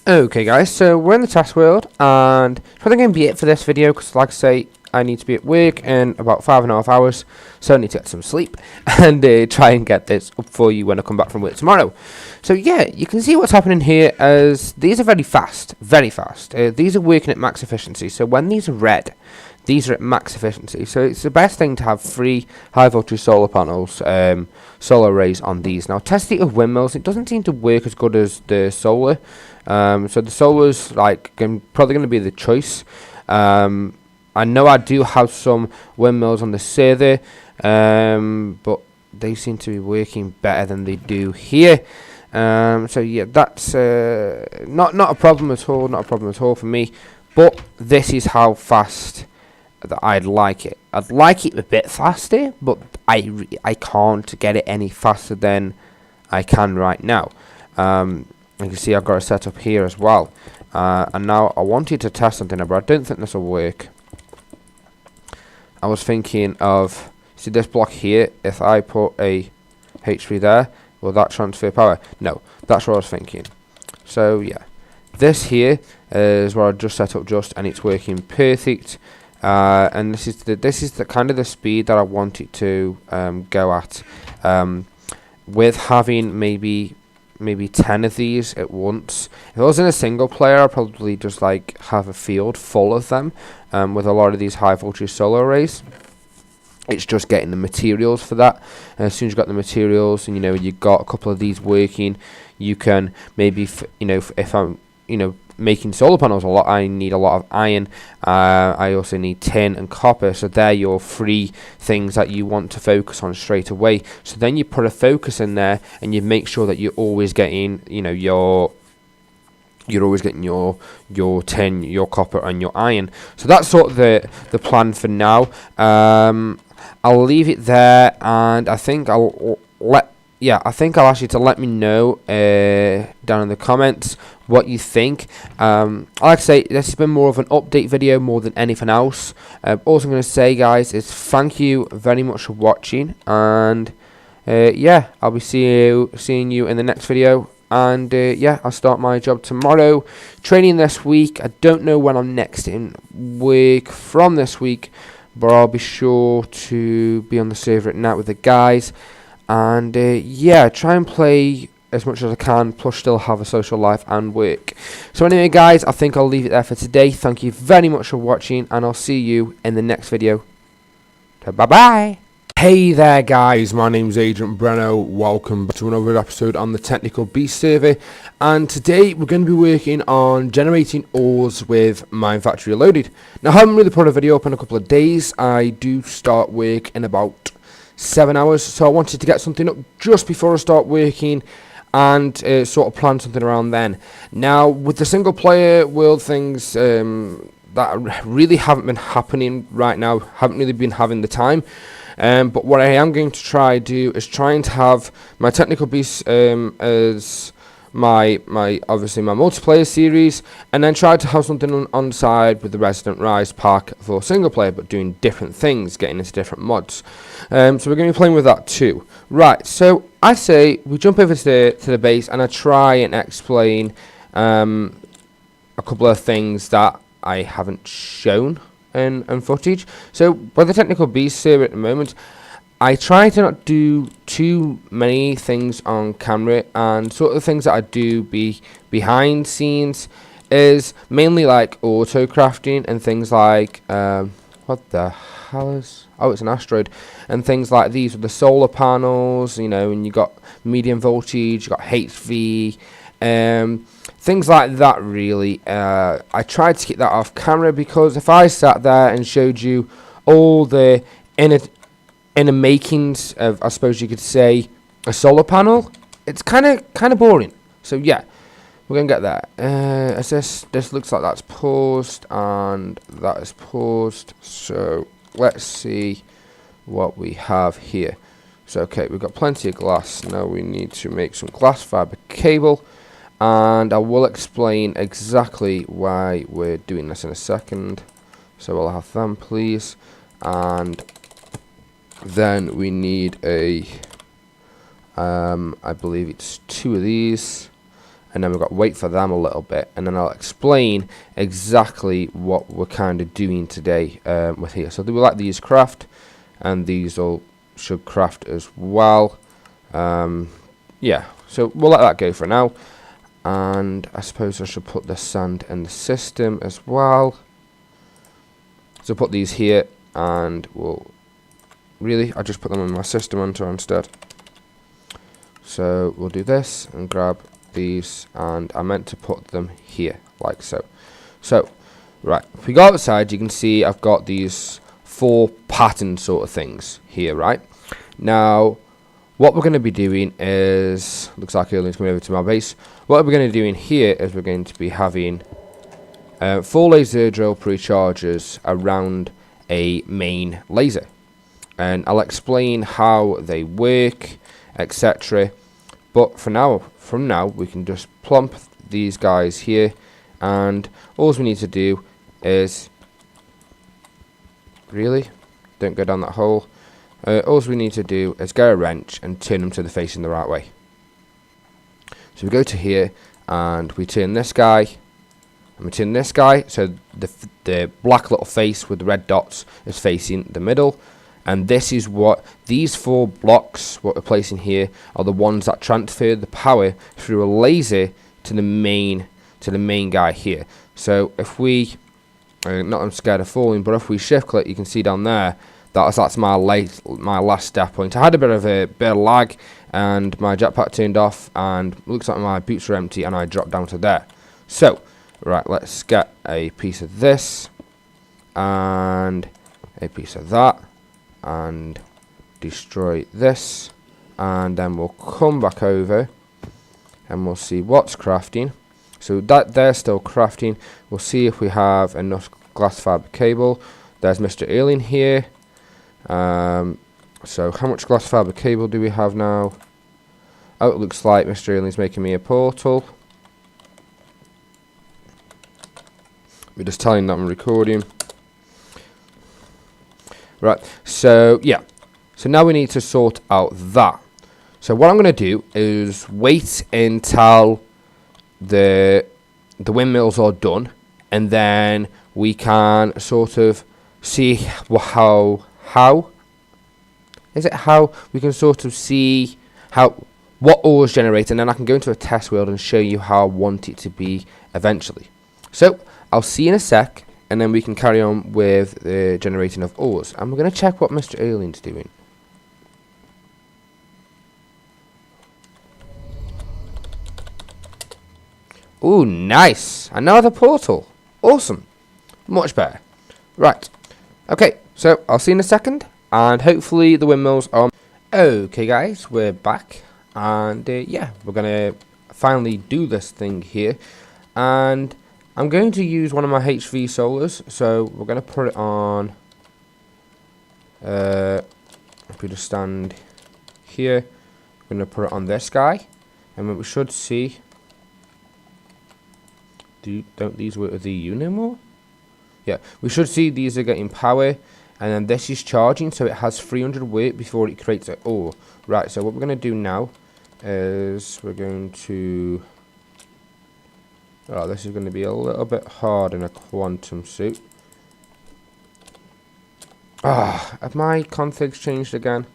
Okay guys, so we're in the test world, and it's probably going to be it for this video, because like I say, I need to be at work in about 5.5 hours, so I need to get some sleep, and try and get this up for you when I come back from work tomorrow. So yeah, you can see what's happening here, as these are very fast, these are working at max efficiency, so when these are red, these are at max efficiency, so it's the best thing to have 3 high voltage solar panels, solar arrays on these. Now testing it with windmills, it doesn't seem to work as good as the solar. So the solar's like probably going to be the choice. I know I do have some windmills on the server, but they seem to be working better than they do here. So yeah, that's not a problem at all. Not a problem at all for me. But this is how fast that I'd like it. I'd like it a bit faster, but I can't get it any faster than I can right now. You can see I've got a setup here as well, and now I wanted to test something, but I don't think this will work. I was thinking of, see this block here, if I put a H3 there, will that transfer power? No, that's what I was thinking. So yeah, this here is what I just set up and it's working perfect. And this is the kind of the speed that I want it to go at, with having maybe 10 of these at once. If I was in a single player, I'd probably just like have a field full of them, with a lot of these high voltage solar arrays. It's just getting the materials for that. And as soon as you've got the materials, and you've got a couple of these working, you can maybe if I'm making solar panels a lot, I need a lot of iron. I also need tin and copper, so they're your 3 things that you want to focus on straight away. So then you put a focus in there, and you make sure that you're always getting your tin, your copper, and your iron. So that's sort of the plan for now. I'll leave it there, and I think I'll ask you to let me know down in the comments what you think. Like I say, this has been more of an update video more than anything else. All I'm going to say, guys, is thank you very much for watching, and yeah, I'll be seeing you in the next video. And yeah, I'll start my job tomorrow, training this week. I don't know when I'm next in work from this week, but I'll be sure to be on the server at night with the guys. And yeah, try and play as much as I can, plus still have a social life and work. So anyway, guys, I think I'll leave it there for today. Thank you very much for watching, and I'll see you in the next video. So bye bye. Hey there guys, my name's AgentBreno. Welcome to another episode on the Technical Beast server, and today we're going to be working on generating ores with Mine Factory Reloaded. Now, I haven't really put a video up in a couple of days. I do start work in about 7 hours, so I wanted to get something up just before I start working, and sort of plan something around then. Now, with the single player world things that really haven't been happening right now, haven't really been having the time. But what I am going to try do is trying to have my Technical Beast as my obviously my multiplayer series, and then try to have something on the side with the Resonant Rise pack for single player, but doing different things, getting into different mods. So we're going to be playing with that too. Right, so I say we jump over to the base, and I try and explain a couple of things that I haven't shown in footage. So with the Technical Beast here at the moment, I try to not do too many things on camera, and sort of the things that I do behind scenes is mainly like auto crafting and things like what the hell is, oh, it's an asteroid, and things like these with the solar panels, and you got medium voltage, you got HV, things like that really. I tried to keep that off camera, because if I sat there and showed you all the inner makings of, I suppose you could say, a solar panel, it's kind of boring. So yeah, we're gonna get that. This looks like that's paused, and that is paused. So let's see what we have here. So okay, we've got plenty of glass. Now we need to make some glass fiber cable, and I will explain exactly why we're doing this in a second. So we'll have them, please, and then we need a I believe it's 2 of these, and then we've got to wait for them a little bit, and then I'll explain exactly what we're kind of doing today with here. So we let these craft, and these all should craft as well. Yeah, so we'll let that go for now, and I suppose I should put the sand in the system as well. So put these here, and we'll I'll just put them in my system instead. So we'll do this and grab these, and I meant to put them here like so. So right, if we go outside, you can see I've got these 4 pattern sort of things here. Right now, what we're going to be doing is, looks like aliens coming over to my base. What we're going to be doing here is we're going to be having 4 laser drill pre-chargers around a main laser, and I'll explain how they work, etc. But from now we can just plump these guys here, and all we need to do is don't go down that hole. All we need to do is get a wrench and turn them to the facing the right way. So we go to here and we turn this guy, and we turn this guy so the black little face with the red dots is facing the middle. And this is what these 4 blocks, what we're placing here, are the ones that transfer the power through a laser to the main guy here. So if we, not I'm scared of falling, but if we shift click, you can see down there that's my last step point. I had a bit of lag, and my jetpack turned off, and looks like my boots are empty, and I dropped down to there. So right, let's get a piece of this and a piece of that, and destroy this, and then we'll come back over and we'll see what's crafting. So that they're still crafting. We'll see if we have enough glass fiber cable. There's Mr. Alien here. So how much glass fiber cable do we have now? Oh, it looks like Mr. Alien's making me a portal. We're just telling that I'm recording. Right, so yeah, so now we need to sort out that. So what I'm going to do is wait until the windmills are done, and then we can sort of see how we can sort of see what ores generate, and then I can go into a test world and show you how I want it to be eventually. So I'll see you in a sec, and then we can carry on with the generating of ores. And we're going to check what Mr. Alien's doing. Ooh, nice. Another portal. Awesome. Much better. Right. Okay, so I'll see you in a second, and hopefully the windmills are... Okay, guys, we're back. And, yeah, we're going to finally do this thing here. And I'm going to use one of my HV solars, so we're going to put it on, if we just stand here, we're going to put it on this guy, and what we should see, don't these work with the EU no more? Yeah, we should see these are getting power, and then this is charging, so it has 300 weight before it creates an ore. Right, so what we're going to do now is we're going to... Oh, this is going to be a little bit hard in a quantum suit. Ah, have my configs changed again?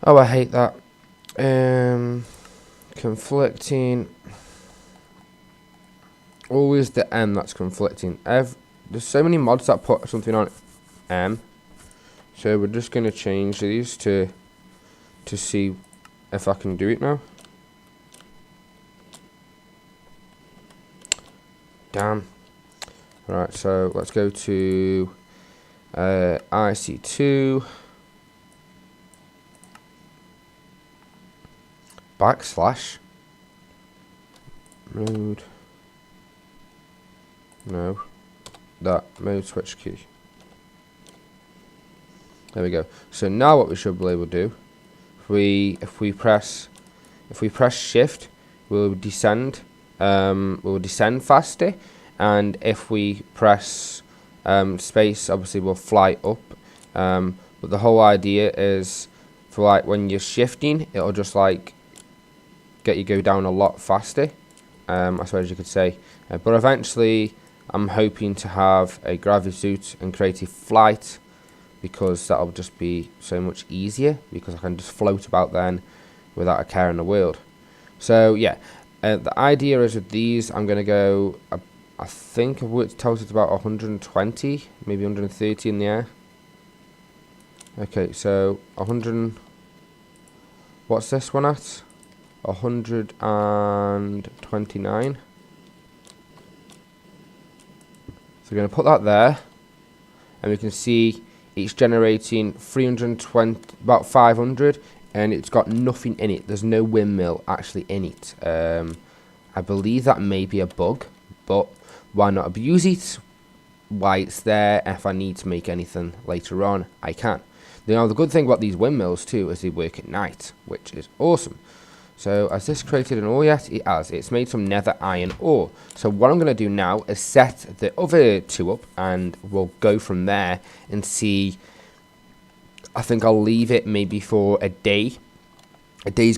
Oh, I hate that. Conflicting. Always the M that's conflicting. There's so many mods that put something on M. So we're just going to change these to see if I can do it now. Damn. Right, so let's go to IC2 backslash mode. No, that mode switch key. There we go. So now what we should be able to do, if we press shift, we'll descend. We'll descend faster, and if we press space, obviously we'll fly up. But the whole idea is for like when you're shifting, it'll just like get you go down a lot faster, I suppose you could say. But eventually, I'm hoping to have a gravity suit and creative flight, because that'll just be so much easier, because I can just float about then without a care in the world. So yeah, the idea is with these, I'm going to go, I think I've worked out it's about 120, maybe 130 in the air. Okay, so 100, what's this one at? 129. So we're going to put that there, and we can see it's generating 320, about 500, and it's got nothing in it. There's no windmill actually in it. I believe that may be a bug, but why not abuse it? Why it's there? If I need to make anything later on, I can. Now, the good thing about these windmills too is they work at night, which is awesome. So, has this created an ore yet? It has. It's made some nether iron ore. So, what I'm going to do now is set the other two up, and we'll go from there and see. I think I'll leave it maybe for a day's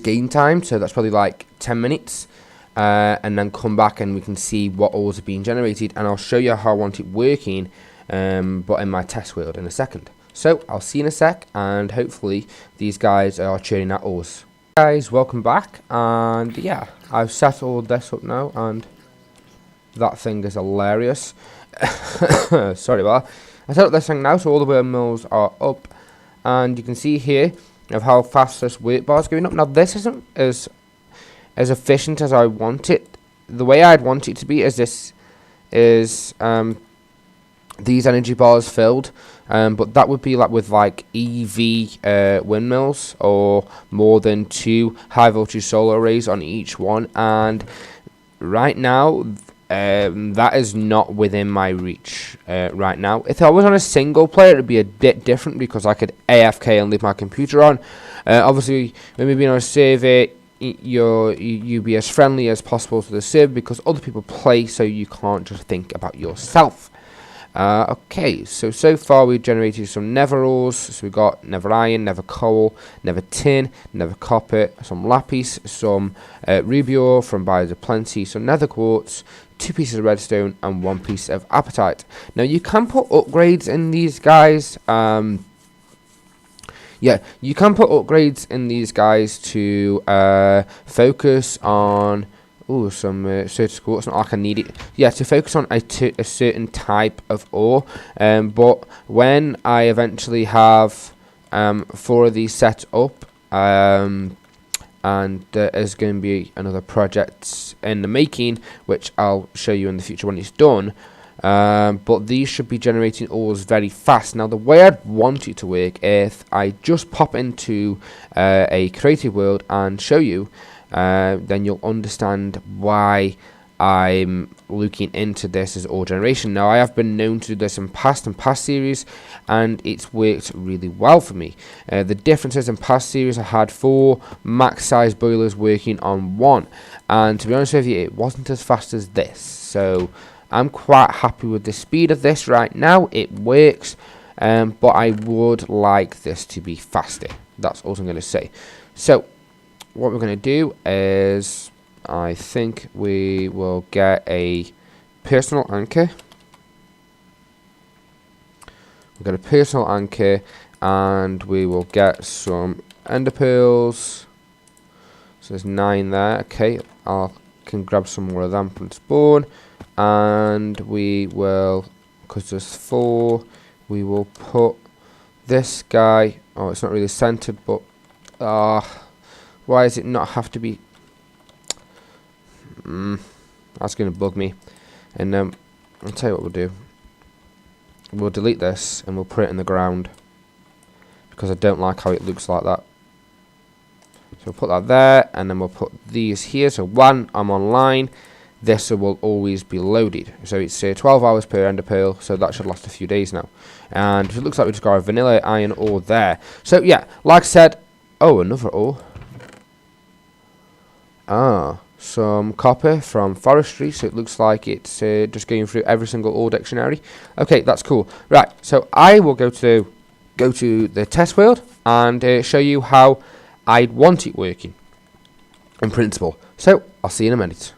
game time. So, that's probably like 10 minutes. And then come back and we can see what ores are being generated. And I'll show you how I want it working, but in my test world in a second. So, I'll see you in a sec, and hopefully these guys are churning out ores. Guys, welcome back, and yeah, I've set all this up now, and that thing is hilarious. Sorry about that. I set up this thing now, so all the windmills are up, and you can see here of how fast this work bar is going up. Now this isn't as efficient as I want it. The way I'd want it to be is this is these energy bars filled, but that would be like with like EV windmills, or more than 2 high voltage solar arrays on each one, and right now that is not within my reach right now. If I was on a single player, it would be a bit different, because I could AFK and leave my computer on. Obviously, when we've been on a server, you be as friendly as possible to the server, because other people play, so you can't just think about yourself. Okay, so far we've generated some nether ores. So we've got nether iron, nether coal, nether tin, nether copper, some lapis, some ruby ore from Buyers of Plenty, some nether quartz, 2 pieces of redstone, and 1 piece of apatite. Now you can put upgrades in these guys. Yeah, you can put upgrades in these guys to focus on. Ooh, some certain quartz. Not like I need it. Yeah, to focus on a certain type of ore. But when I eventually have 4 of these set up, and there's going to be another project in the making, which I'll show you in the future when it's done. But these should be generating ores very fast. Now, the way I'd want it to work, if I just pop into a creative world and show you, then you'll understand why I'm looking into this as ore generation. Now, I have been known to do this in past series, and it's worked really well for me. The differences in past series, I had 4 max size boilers working on 1, and to be honest with you, it wasn't as fast as this. So I'm quite happy with the speed of this right now. It works, but I would like this to be faster. That's all I'm going to say. So what we're going to do is, I think we will get a personal anchor. We'll get a personal anchor, and we will get some ender pearls. So there's 9 there. Okay, I can grab some more of them from spawn, and we will, because there's 4, we will put this guy. Oh, it's not really centered, but why does it not have to be? That's going to bug me. And I'll tell you what we'll do. We'll delete this and we'll put it in the ground, because I don't like how it looks like that. So we'll put that there, and then we'll put these here. So when I'm online, this will always be loaded. So it's 12 hours per ender pearl, so that should last a few days now. And it looks like we just got a vanilla iron ore there. So yeah, like I said, oh, another ore. Some copper from forestry, so it looks like it's just going through every single ore dictionary. Okay, that's cool. Right, so I will go to the test world and show you how I'd want it working. in principle. So I'll see you in a minute.